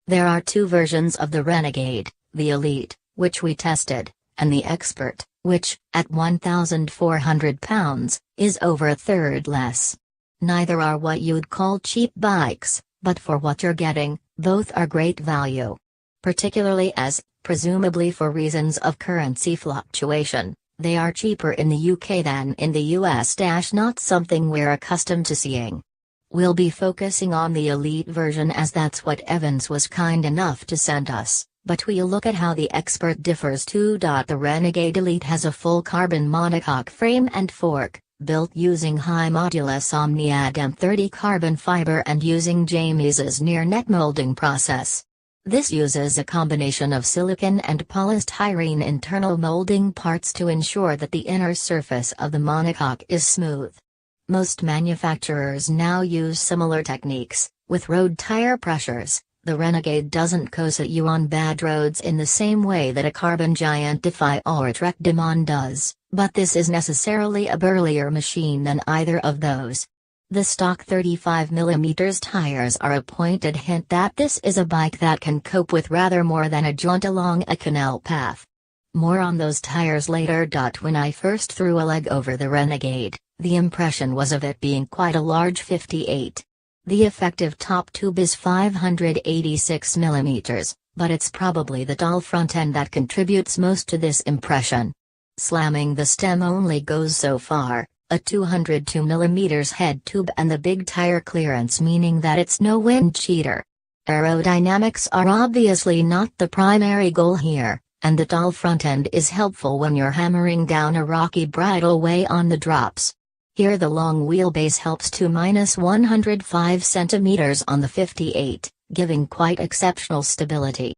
There are two versions of the Renegade, the Elite, which we tested, and the Expert, which, at 1,400 pounds, is over a third less. Neither are what you'd call cheap bikes, but for what you're getting, both are great value. Particularly as, presumably for reasons of currency fluctuation, they are cheaper in the UK than in the US. Not something we're accustomed to seeing. We'll be focusing on the Elite version as that's what Evans was kind enough to send us, but we'll look at how the Expert differs too. The Renegade Elite has a full carbon monocoque frame and fork, built using high-modulus Omniad M30 carbon fiber and using James's near-net molding process. This uses a combination of silicon and polystyrene internal molding parts to ensure that the inner surface of the monocoque is smooth. Most manufacturers now use similar techniques. With road tire pressures, the Renegade doesn't coast at you on bad roads in the same way that a carbon giant Defy or a Trek Demon does, but this is necessarily a burlier machine than either of those. The stock 35mm tires are a pointed hint that this is a bike that can cope with rather more than a jaunt along a canal path. More on those tires later. When I first threw a leg over the Renegade, the impression was of it being quite a large 58. The effective top tube is 586mm, but it's probably the tall front end that contributes most to this impression. Slamming the stem only goes so far, a 202mm head tube and the big tire clearance meaning that it's no wind cheater. Aerodynamics are obviously not the primary goal here, and the tall front end is helpful when you're hammering down a rocky bridleway on the drops. Here the long wheelbase helps to -105 cm on the 58, giving quite exceptional stability.